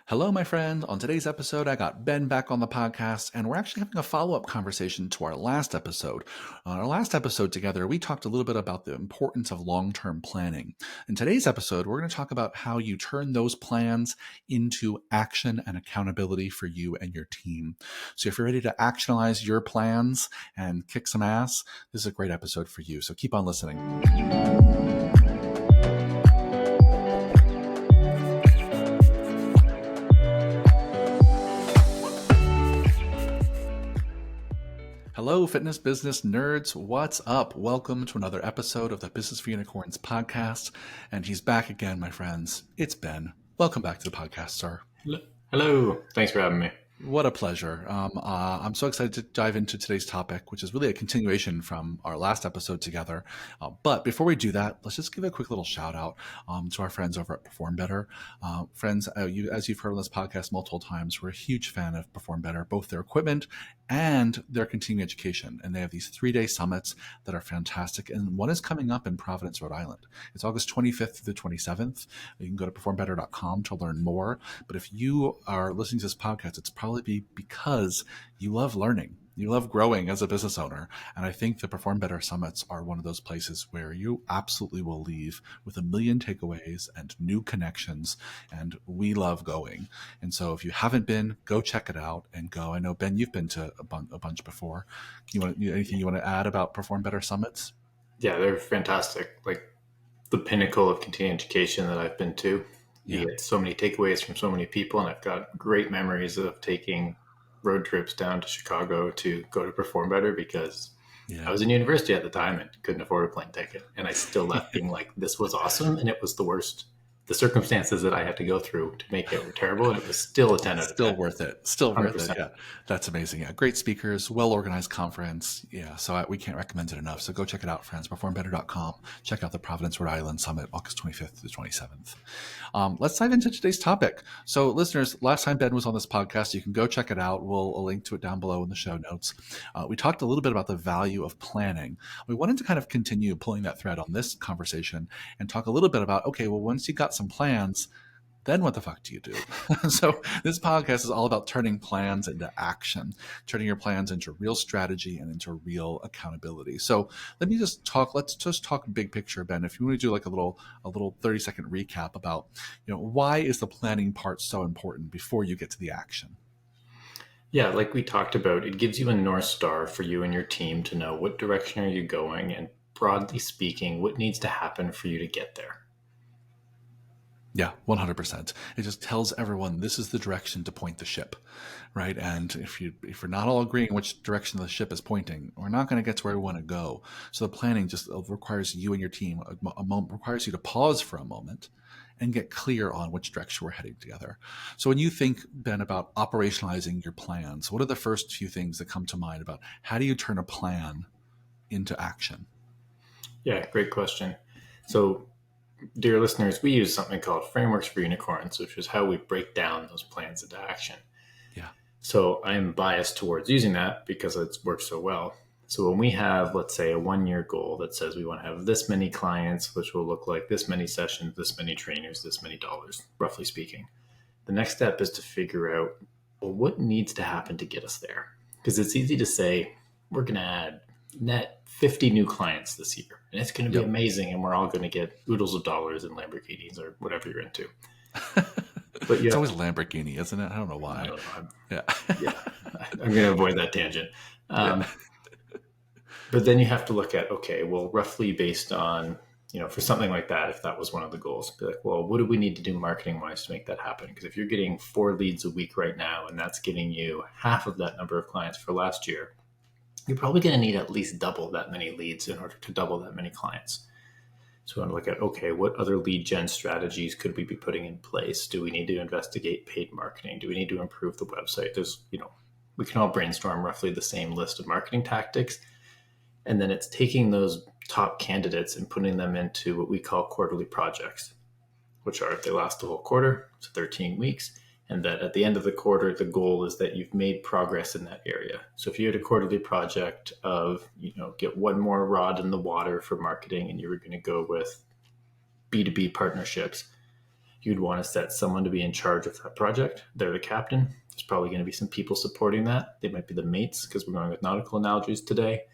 Hello, my friend. On today's episode, I got Ben back on the podcast, and we're actually having a follow up conversation to our last episode. On our last episode together, we talked a little bit about the importance of long term planning. In today's episode, we're going to talk about how you turn those plans into action and accountability for you and your team. So, if you're ready to actionalize your plans and kick some ass, this is a great episode for you. So, keep on listening. Hello, fitness business nerds. What's up? Welcome to another episode of the Business for Unicorns podcast. And he's back again, my friends. It's Ben. Welcome back to the podcast, sir. Hello. Thanks for having me. What a pleasure. I'm so excited to dive into today's topic, which is really a continuation from our last episode together. But before we do that, let's just give a quick little shout out to our friends over at Perform Better. Friends, as you've heard on this podcast multiple times, we're a huge fan of Perform Better, both their equipment and their continuing education. And they have these 3-day summits that are fantastic. And one is coming up in Providence, Rhode Island. It's August 25th through the 27th. You can go to performbetter.com to learn more. But if you are listening to this podcast, it's probably because you love learning. You love growing as a business owner. And I think the Perform Better Summits are one of those places where you absolutely will leave with a million takeaways and new connections. And we love going. And so if you haven't been, go check it out and go. I know, Ben, you've been to a bunch before. Anything you want to add about Perform Better Summits? Yeah, they're fantastic. Like the pinnacle of continuing education that I've been to. You get so many takeaways from so many people. And I've got great memories of taking road trips down to Chicago to go to Perform Better because I was in university at the time and couldn't afford a plane ticket. And I still left being like, this was awesome. And it was the worst. The circumstances that I had to go through to make it were terrible. And it was still a 10 out of 10. Still worth it. Still 100%. worth it. Yeah. That's amazing. Yeah. Great speakers, well-organized conference. Yeah. So we can't recommend it enough. So go check it out, friends. Performbetter.com. Check out the Providence, Rhode Island Summit, August 25th to the 27th. Let's dive into today's topic. So listeners, last time Ben was on this podcast, you can go check it out. We'll link to it down below in the show notes. We talked a little bit about the value of planning. We wanted to kind of continue pulling that thread on this conversation and talk a little bit about, okay, well, once you got some plans, then what the fuck do you do? So this podcast is all about turning plans into action, turning your plans into real strategy and into real accountability. So let's just talk big picture, Ben. If you want to do like a little 30-second recap about, why is the planning part so important before you get to the action? Yeah, like we talked about, it gives you a North Star for you and your team to know what direction are you going and broadly speaking, what needs to happen for you to get there. Yeah, 100%. It just tells everyone this is the direction to point the ship, right? And if we're not all agreeing which direction the ship is pointing, we're not going to get to where we want to go. So the planning just requires you and your team, requires you to pause for a moment and get clear on which direction we're heading together. So when you think, Ben, about operationalizing your plans, what are the first few things that come to mind about how do you turn a plan into action? Yeah, great question. So dear listeners, we use something called Frameworks for Unicorns, which is how we break down those plans into action. Yeah. So I'm biased towards using that because it's worked so well. So when we have, let's say, a 1-year goal that says we want to have this many clients, which will look like this many sessions, this many trainers, this many dollars, roughly speaking. The next step is to figure out, well, what needs to happen to get us there? Because it's easy to say, we're going to add net 50 new clients this year. And it's going to be amazing. And we're all going to get oodles of dollars in Lamborghinis or whatever you're into. But it's always Lamborghini, isn't it? I don't know why. I don't know. I'm going to avoid that tangent. But then you have to look at, okay, well, roughly based on, for something like that, if that was one of the goals, be like, well, what do we need to do marketing wise to make that happen? Because if you're getting 4 leads a week right now, and that's getting you half of that number of clients for last year, you're probably going to need at least double that many leads in order to double that many clients. So we want to look at, okay, what other lead gen strategies could we be putting in place? Do we need to investigate paid marketing? Do we need to improve the website? There's, we can all brainstorm roughly the same list of marketing tactics. And then it's taking those top candidates and putting them into what we call quarterly projects, which are, they last the whole quarter, so 13 weeks. And that at the end of the quarter, the goal is that you've made progress in that area. So if you had a quarterly project of, get one more rod in the water for marketing and you were going to go with B2B partnerships, you'd want to set someone to be in charge of that project. They're the captain. There's probably going to be some people supporting that. They might be the mates because we're going with nautical analogies today.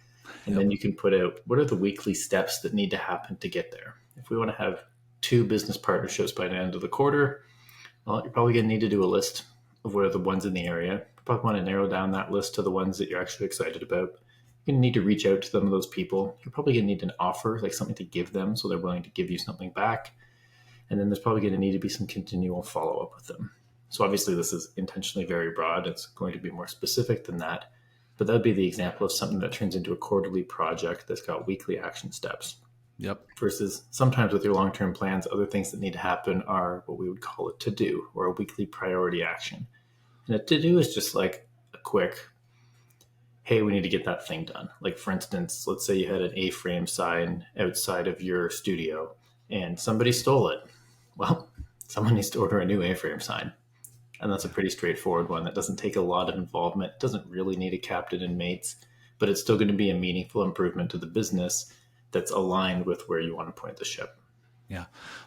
And Yep. then you can put out what are the weekly steps that need to happen to get there. If we want to have 2 business partnerships by the end of the quarter, well, you're probably going to need to do a list of what are the ones in the area. You probably want to narrow down that list to the ones that you're actually excited about. You're going to need to reach out to some of those people. You're probably going to need an offer, like something to give them so they're willing to give you something back. And then there's probably going to need to be some continual follow up with them. So obviously, this is intentionally very broad. It's going to be more specific than that. But that would be the example of something that turns into a quarterly project that's got weekly action steps. Yep. Versus sometimes with your long term plans, other things that need to happen are what we would call a to do or a weekly priority action. And a to do is just like a quick, hey, we need to get that thing done. Like, for instance, let's say you had an A-frame sign outside of your studio and somebody stole it. Well, someone needs to order a new A-frame sign. And that's a pretty straightforward one that doesn't take a lot of involvement, doesn't really need a captain and mates, but it's still going to be a meaningful improvement to the business that's aligned with where you want to point the ship. Yeah,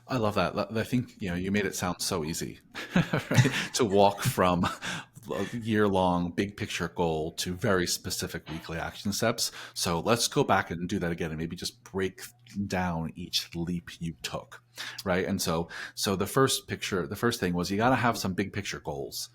I love that. I think you made it sound so easy, right? To walk from a year-long big picture goal to very specific weekly action steps. So let's go back and do that again, and maybe just break down each leap you took, right? And so the first thing was you got to have some big picture goals,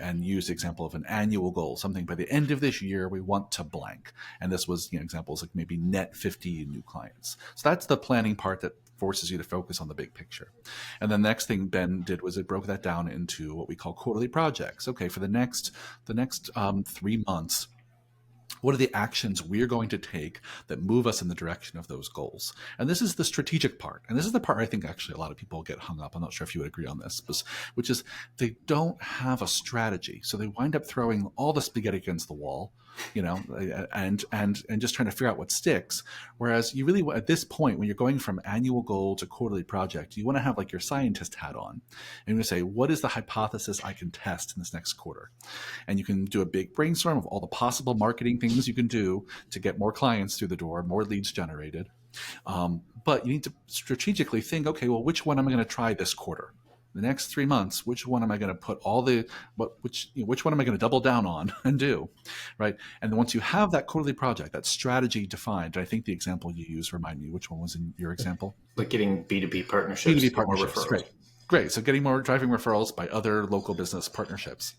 and use the example of an annual goal, something by the end of this year we want to blank. And this was examples like maybe net 50 new clients. So that's the planning part that forces you to focus on the big picture. And the next thing Ben did was it broke that down into what we call quarterly projects. Okay, for the next 3 months, what are the actions we're going to take that move us in the direction of those goals? And this is the strategic part. And this is the part I think actually a lot of people get hung up. I'm not sure if you would agree on this, which is they don't have a strategy. So they wind up throwing all the spaghetti against the wall, and just trying to figure out what sticks. Whereas you really, at this point, when you're going from annual goal to quarterly project, you want to have like your scientist hat on. And you say, what is the hypothesis I can test in this next quarter? And you can do a big brainstorm of all the possible marketing things you can do to get more clients through the door, more leads generated. But you need to strategically think, okay, well, which one am I going to try this quarter? The next 3 months, which one am I going to put which one am I going to double down on and do, right? And then once you have that quarterly project, that strategy defined, I think the example you used, remind me, which one was in your example? Like getting B2B partnerships, B2B more partnerships, referrals. Great. So getting more driving referrals by other local business partnerships.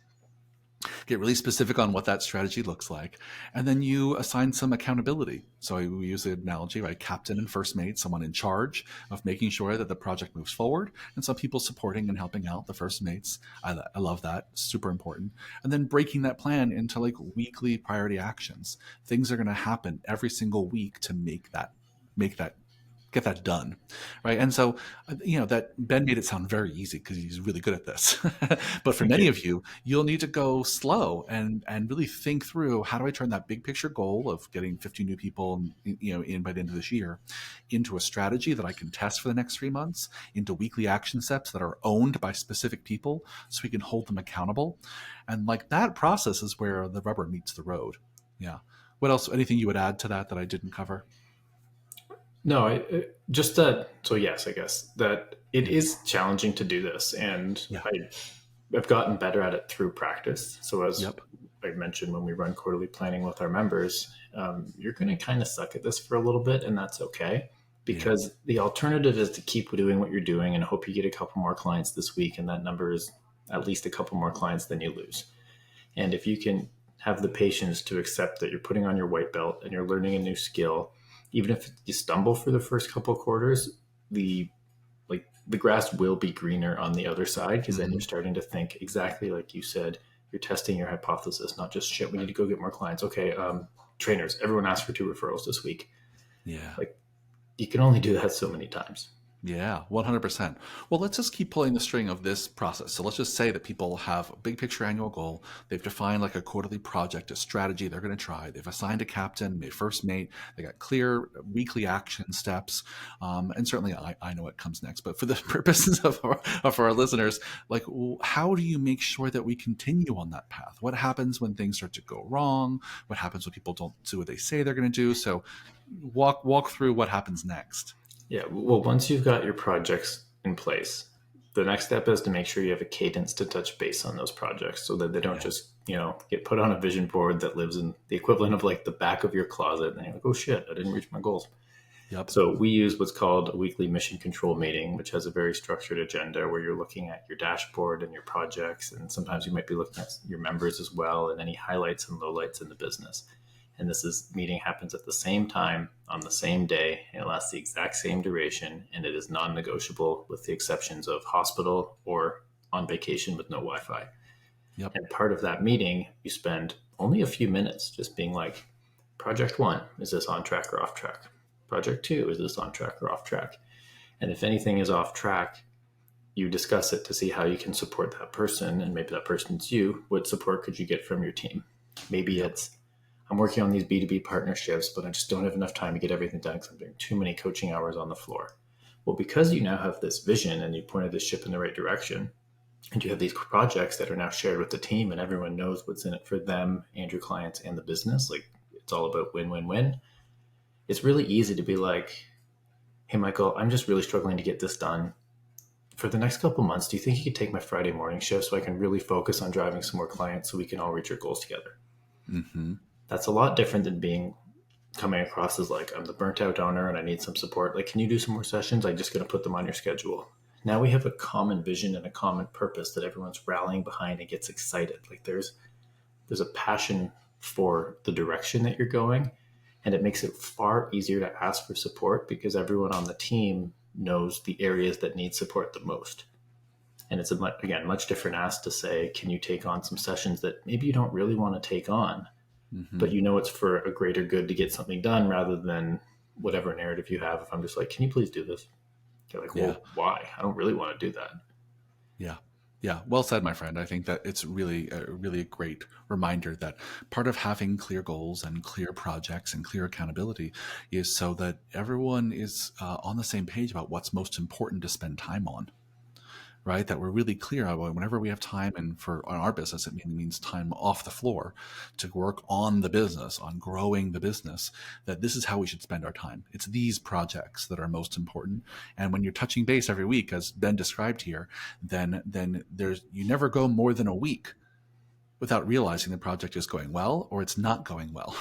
Get really specific on what that strategy looks like, and then you assign some accountability. So we use the analogy, right? Captain and first mate, someone in charge of making sure that the project moves forward, and some people supporting and helping out the first mates. I love that. Super important. And then breaking that plan into like weekly priority actions. Things are going to happen every single week to make that get that done, right? And so, that Ben made it sound very easy because he's really good at this. But for many of you, you'll need to go slow and really think through, how do I turn that big picture goal of getting 50 new people, in by the end of this year, into a strategy that I can test for the next 3 months, into weekly action steps that are owned by specific people, so we can hold them accountable. And like that process is where the rubber meets the road. Yeah. What else? Anything you would add to that I didn't cover? No, just that. So yes, I guess that it is challenging to do this, and Yeah. I've gotten better at it through practice. So as Yep. I mentioned, when we run quarterly planning with our members, you're going to kind of suck at this for a little bit, and that's okay. Because the alternative is to keep doing what you're doing and hope you get a couple more clients this week, and that number is at least a couple more clients than you lose. And if you can have the patience to accept that you're putting on your white belt and you're learning a new skill, even if you stumble for the first couple of quarters, the grass will be greener on the other side, because then you're starting to think exactly like you said. You're testing your hypothesis, not just shit. We need to go get more clients. Okay, trainers, everyone asked for 2 referrals this week. Yeah. Like, you can only do that so many times. Yeah, 100%. Well, let's just keep pulling the string of this process. So let's just say that people have a big picture annual goal. They've defined like a quarterly project, a strategy they're going to try. They've assigned a captain, a first mate. They got clear weekly action steps. And certainly I know what comes next. But for the purposes of our listeners, like, how do you make sure that we continue on that path? What happens when things start to go wrong? What happens when people don't do what they say they're going to do? So walk through what happens next. Yeah. Well, once you've got your projects in place, The next step is to make sure you have a cadence to touch base on those projects so that they don't Yeah. just, get put on a vision board that lives in the equivalent of like the back of your closet. And you're like, oh shit, I didn't reach my goals. Yep. So we use what's called a weekly mission control meeting, which has a very structured agenda where you're looking at your dashboard and your projects. And sometimes you might be looking at your members as well and any highlights and lowlights in the business. And meeting happens at the same time on the same day, and it lasts the exact same duration, and it is non-negotiable with the exceptions of hospital or on vacation with no Wi-Fi. Yep. And part of that meeting, you spend only a few minutes just being like, project 1, is this on track or off track? Project 2, is this on track or off track? And if anything is off track, you discuss it to see how you can support that person, and maybe that person's you. What support could you get from your team? Maybe it's, I'm working on these B2B partnerships, but I just don't have enough time to get everything done because I'm doing too many coaching hours on the floor. Well, because you now have this vision and you pointed the ship in the right direction, and you have these projects that are now shared with the team and everyone knows what's in it for them and your clients and the business, like it's all about win-win-win. It's really easy to be like, hey, Michael, I'm just really struggling to get this done. For the next couple months, do you think you could take my Friday morning shift so I can really focus on driving some more clients so we can all reach our goals together? Mm-hmm. That's a lot different than coming across as like, I'm the burnt out owner and I need some support. Like, can you do some more sessions? I'm just going to put them on your schedule. Now we have a common vision and a common purpose that everyone's rallying behind and gets excited. Like there's a passion for the direction that you're going, and it makes it far easier to ask for support because everyone on the team knows the areas that need support the most. And it's much different ask to say, can you take on some sessions that maybe you don't really want to take on, but it's for a greater good to get something done rather than whatever narrative you have. If I'm just like, can you please do this? You're like, well, why? I don't really want to do that. Yeah. Yeah. Well said, my friend. I think that it's really a great reminder that part of having clear goals and clear projects and clear accountability is so that everyone is on the same page about what's most important to spend time on. Right, that we're really clear about whenever we have time, and on our business, it means time off the floor to work on the business, on growing the business, that this is how we should spend our time. It's these projects that are most important. And when you're touching base every week, as Ben described here, then you never go more than a week without realizing the project is going well or it's not going well.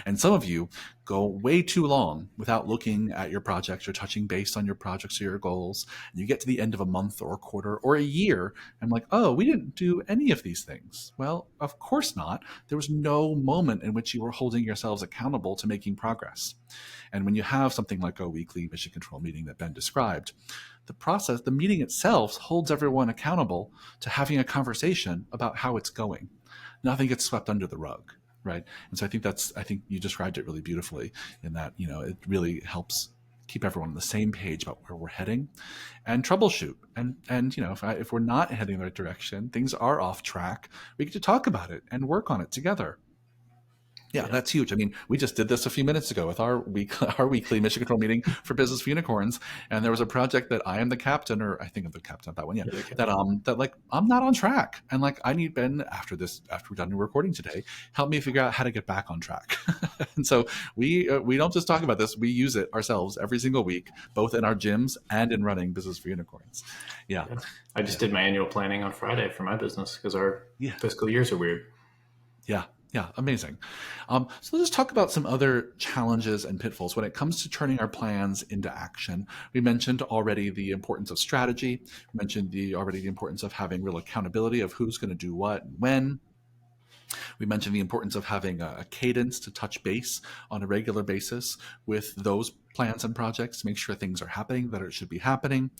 And some of you go way too long without looking at your projects or touching base on your projects or your goals. And you get to the end of a month or a quarter or a year and like, oh, we didn't do any of these things. Well, of course not. There was no moment in which you were holding yourselves accountable to making progress. And when you have something like a weekly mission control meeting that Ben described, the meeting itself holds everyone accountable to having a conversation about how it's going. Nothing gets swept under the rug, right? And so I think you described it really beautifully in that, it really helps keep everyone on the same page about where we're heading and troubleshoot. And if we're not heading in the right direction, things are off track, we get to talk about it and work on it together. Yeah, that's huge. I mean, we just did this a few minutes ago with our weekly mission control meeting for Business for Unicorns, and there was a project that I am the captain, or I think I'm the captain of that one. Yeah, that like I'm not on track, and like I need Ben after we're done recording today, help me figure out how to get back on track. And so we don't just talk about this; we use it ourselves every single week, both in our gyms and in running Business for Unicorns. Yeah, I just did my annual planning on Friday for my business because our fiscal years are weird. Yeah. Yeah, amazing. So let's just talk about some other challenges and pitfalls when it comes to turning our plans into action. We mentioned already the importance of strategy. We mentioned already the importance of having real accountability of who's going to do what and when. We mentioned the importance of having a cadence to touch base on a regular basis with those plans and projects to make sure things are happening that it should be happening.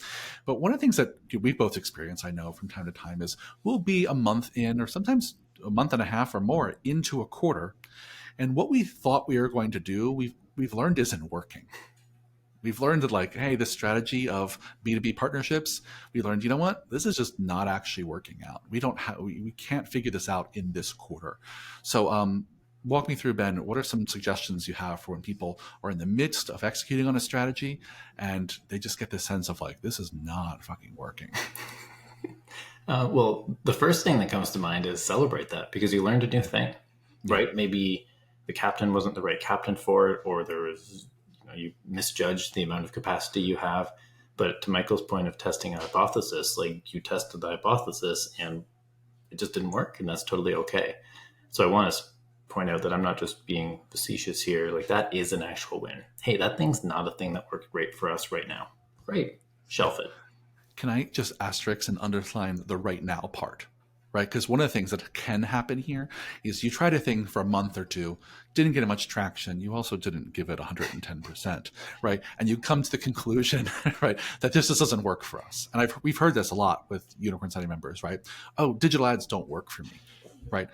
But one of the things that we both experience, I know from time to time, is we'll be a month in, or sometimes a month and a half or more into a quarter, and what we thought we were going to do, we've learned isn't working. We've learned that, like, hey, this strategy of B2B partnerships, we learned, you know what, this is just not actually working out. We can't figure this out in this quarter. So walk me through, Ben, what are some suggestions you have for when people are in the midst of executing on a strategy and they just get this sense of like, this is not fucking working? Well, the first thing that comes to mind is celebrate that because you learned a new thing, right? Maybe the captain wasn't the right captain for it, or there was, you misjudged the amount of capacity you have. But to Michael's point of testing a hypothesis, like you tested the hypothesis and it just didn't work, and that's totally okay. So I want to point out that I'm not just being facetious here. Like that is an actual win. Hey, that thing's not a thing that worked great for us right now. Great, shelf it. Can I just asterisk and underline the right now part? Right? Because one of the things that can happen here is you tried a thing for a month or two, didn't get much traction. You also didn't give it 110%, right? And you come to the conclusion, right, that this just doesn't work for us. And we've heard this a lot with Unicorn Study members, right? Oh, digital ads don't work for me, right?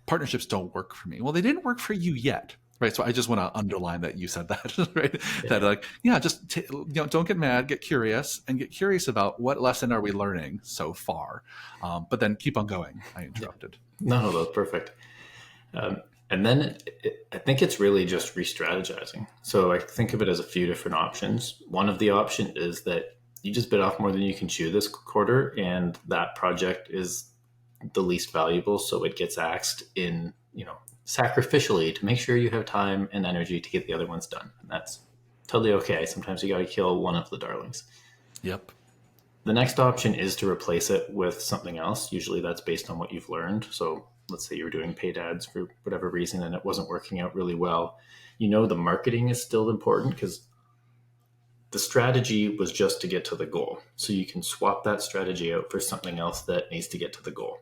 Partnerships don't work for me. Well, they didn't work for you yet, right? So I just want to underline that you said that, right? Yeah. That just don't get mad, get curious, and get curious about what lesson are we learning so far, but then keep on going. I interrupted. No, that's perfect. And then I think it's really just re-strategizing. So I think of it as a few different options. One of the options is that you just bit off more than you can chew this quarter, and that project is the least valuable, so it gets axed in, sacrificially to make sure you have time and energy to get the other ones done. And that's totally okay. Sometimes you got to kill one of the darlings. Yep. The next option is to replace it with something else. Usually that's based on what you've learned. So let's say you're doing paid ads for whatever reason and it wasn't working out really well. The marketing is still important because the strategy was just to get to the goal. So you can swap that strategy out for something else that needs to get to the goal.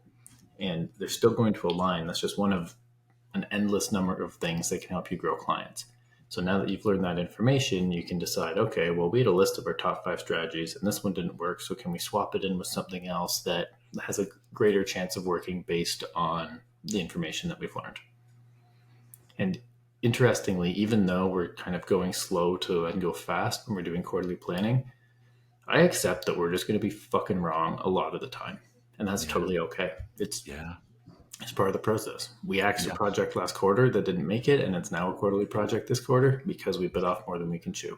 And they're still going to align. That's just one of an endless number of things that can help you grow clients. So now that you've learned that information, you can decide, okay, well, we had a list of our top 5 strategies and this one didn't work. So can we swap it in with something else that has a greater chance of working based on the information that we've learned? And interestingly, even though we're kind of going slow to and go fast when we're doing quarterly planning, I accept that we're just going to be fucking wrong a lot of the time. And that's totally okay. It's part of the process. We axed a project last quarter that didn't make it, and it's now a quarterly project this quarter because we bit off more than we can chew.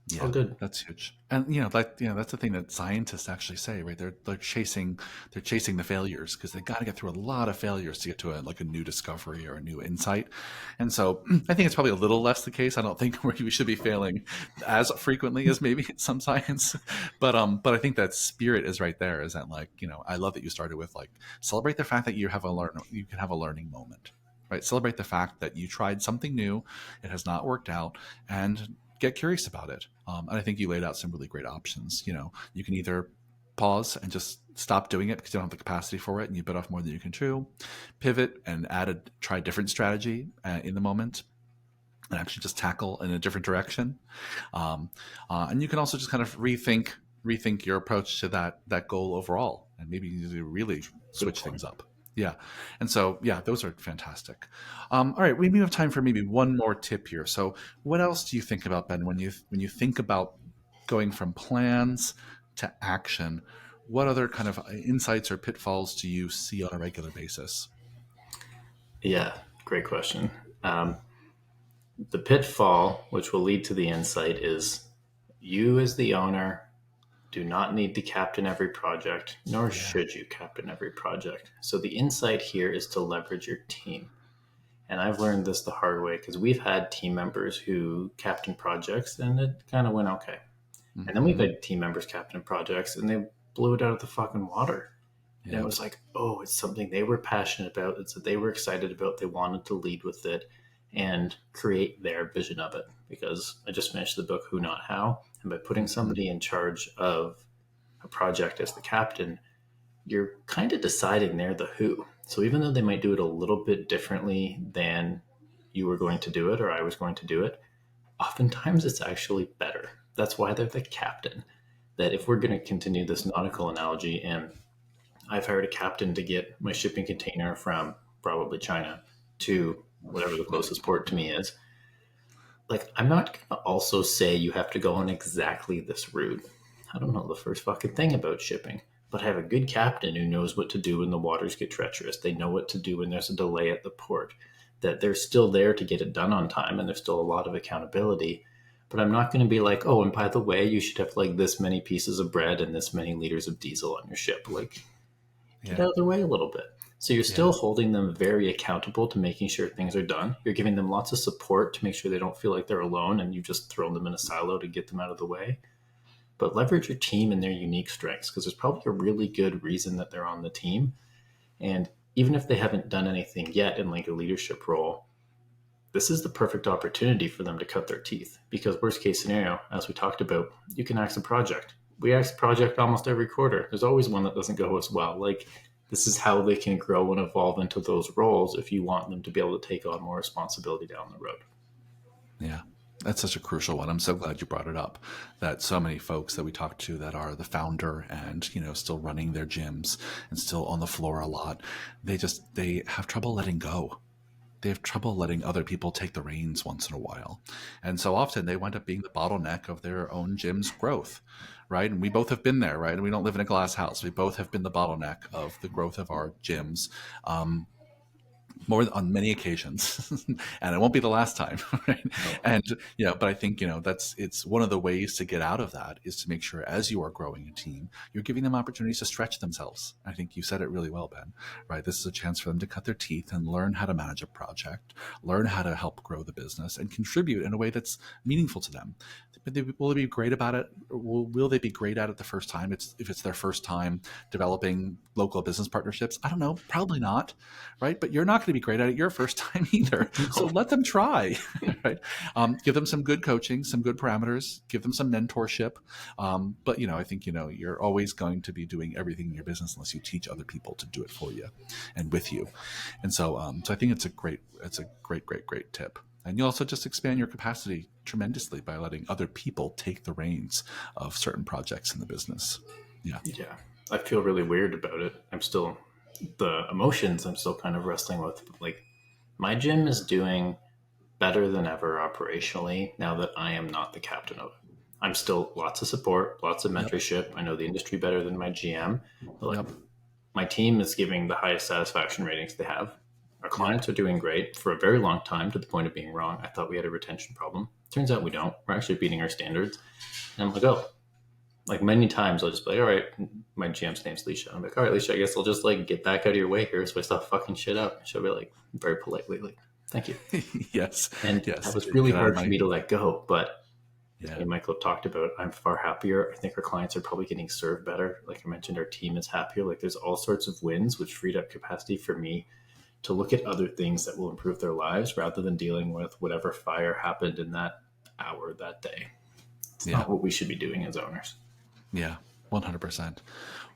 It's all good. That's huge. And that's the thing that scientists actually say, right? They're chasing the failures because they got to get through a lot of failures to get to a new discovery or a new insight. And so I think it's probably a little less the case. I don't think we should be failing as frequently as maybe some science, but I think that spirit is right there. Is that I love that you started with celebrate the fact that you can have a learning moment, right? Celebrate the fact that you tried something new, it has not worked out, and get curious about it. And I think you laid out some really great options. You can either pause and just stop doing it because you don't have the capacity for it and you bit off more than you can chew, pivot and try a different strategy in the moment and actually just tackle in a different direction. And you can also just kind of rethink your approach to that goal overall and maybe you really switch things up. Yeah. And so, those are fantastic. All right. We may have time for maybe one more tip here. So what else do you think about, Ben, when you think about going from plans to action? What other kind of insights or pitfalls do you see on a regular basis? Yeah, great question. The pitfall, which will lead to the insight, is you as the owner do not need to captain every project, nor should you captain every project. So the insight here is to leverage your team. And I've learned this the hard way because we've had team members who captain projects and it kind of went okay. Mm-hmm. And then we've had team members captain projects and they blew it out of the fucking water. Yep. And it was like, oh, it's something they were passionate about. It's that they were excited about. They wanted to lead with it and create their vision of it. Because I just finished the book, Who Not How. And by putting somebody in charge of a project as the captain, you're kind of deciding they're the who. So even though they might do it a little bit differently than you were going to do it or I was going to do it, oftentimes it's actually better. That's why they're the captain. That if we're going to continue this nautical analogy, and I've hired a captain to get my shipping container from probably China to whatever the closest port to me is, I'm not going to also say you have to go on exactly this route. I don't know the first fucking thing about shipping, but I have a good captain who knows what to do when the waters get treacherous. They know what to do when there's a delay at the port, that they're still there to get it done on time and there's still a lot of accountability. But I'm not going to be like, oh, and by the way, you should have this many pieces of bread and this many liters of diesel on your ship. Get out of their way a little bit. So you're still holding them very accountable to making sure things are done. You're giving them lots of support to make sure they don't feel like they're alone and you've just thrown them in a silo to get them out of the way. but leverage your team and their unique strengths, because there's probably a really good reason that they're on the team. And even if they haven't done anything yet in like a leadership role, this is the perfect opportunity for them to cut their teeth. Because worst case scenario, as we talked about, you can axe a project. We axe a project almost every quarter. There's always one that doesn't go as well. Like, this is how they can grow and evolve into those roles if you want them to be able to take on more responsibility down the road. Yeah. That's such a crucial one. I'm so glad you brought it up, that so many folks that we talk to that are the founder and, still running their gyms and still on the floor a lot, they have trouble letting go. They have trouble letting other people take the reins once in a while. And so often they wind up being the bottleneck of their own gym's growth, right? And we both have been there, right? And we don't live in a glass house. We both have been the bottleneck of the growth of our gyms. More on many occasions, and it won't be the last time, right? And but I think it's one of the ways to get out of that is to make sure as you are growing a team, you're giving them opportunities to stretch themselves. I think you said it really well, Ben. Right? This is a chance for them to cut their teeth and learn how to manage a project, learn how to help grow the business, and contribute in a way that's meaningful to them. Will they be great about it? Will they be great at it the first time? If it's their first time developing local business partnerships, I don't know, probably not, right? But you're not going to be great at it your first time either. So let them try, right? Give them some good coaching, some good parameters, give them some mentorship. But I think you're always going to be doing everything in your business unless you teach other people to do it for you and with you. And so I think it's a great tip. And you also just expand your capacity tremendously by letting other people take the reins of certain projects in the business. Yeah. I feel really weird about it. The emotions I'm still kind of wrestling with. Like, my gym is doing better than ever operationally now that I am not the captain of it. I'm still lots of support, lots of mentorship. Yep. I know the industry better than my GM, but my team is giving the highest satisfaction ratings they have. Our clients are doing great for a very long time, to the point of being wrong. I thought we had a retention problem. Turns out we don't. We're actually beating our standards. And I'm like, oh, like many times I'll just be like, all right, my GM's name's Leisha. I'm like, all right, Leisha, I guess I'll just like get back out of your way here so I stop fucking shit up. She'll be like, very politely, like, thank you. Yes. That was really hard for me to let go. But Michael talked about, I'm far happier. I think our clients are probably getting served better. Like I mentioned, our team is happier. Like, there's all sorts of wins, which freed up capacity for me to look at other things that will improve their lives rather than dealing with whatever fire happened in that hour that day. It's not what we should be doing as owners. Yeah, 100%.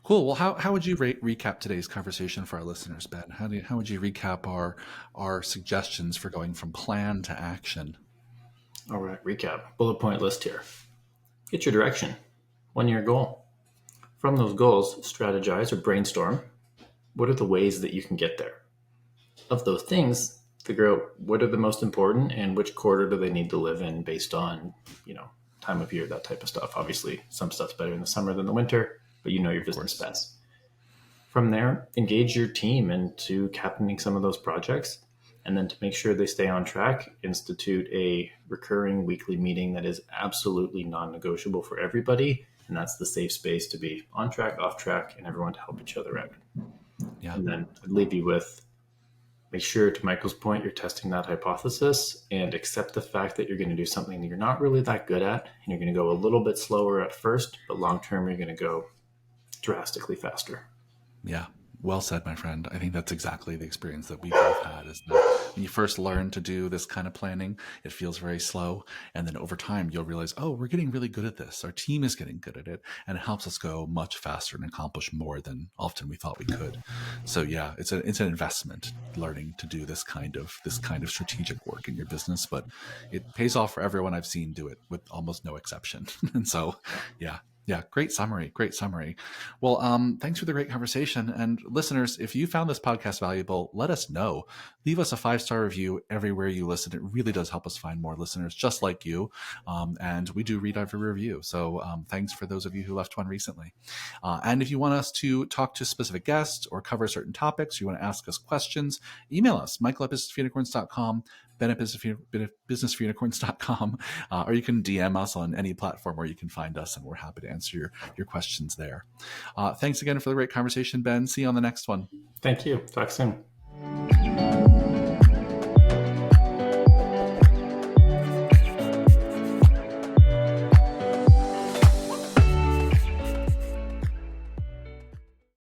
Cool. Well, how would you recap today's conversation for our listeners, Ben? How would you recap our suggestions for going from plan to action? All right, recap. Bullet point list here. Get your direction. 1-year goal. From those goals, strategize or brainstorm. What are the ways that you can get there? Of those things, figure out what are the most important and which quarter do they need to live in based on, time of year, that type of stuff. Obviously, some stuff's better in the summer than the winter, but your business best. From there, engage your team into captaining some of those projects. And then to make sure they stay on track, institute a recurring weekly meeting that is absolutely non-negotiable for everybody. And that's the safe space to be on track, off track, and everyone to help each other out. Yeah. And then I'd leave you with, make sure, to Michael's point, you're testing that hypothesis and accept the fact that you're going to do something that you're not really that good at. And you're going to go a little bit slower at first, but long-term, you're going to go drastically faster. Yeah. Well said, my friend. I think that's exactly the experience that we both had, is that when you first learn to do this kind of planning, it feels very slow. And then over time, you'll realize, oh, we're getting really good at this. Our team is getting good at it. And it helps us go much faster and accomplish more than often we thought we could. So yeah, it's an investment, learning to do this kind of strategic work in your business, but it pays off for everyone I've seen do it, with almost no exception. And so, yeah. Yeah, great summary. Well, thanks for the great conversation. And listeners, if you found this podcast valuable, let us know. Leave us a 5-star review everywhere you listen. It really does help us find more listeners just like you. And we do read every review. So thanks for those of you who left one recently. And if you want us to talk to specific guests or cover certain topics, you want to ask us questions, email us, michael@businessforunicorns.com, Ben at businessforunicorns.com, or you can DM us on any platform where you can find us, and we're happy to answer your questions there. Thanks again for the great conversation, Ben. See you on the next one. Thank you. Talk soon.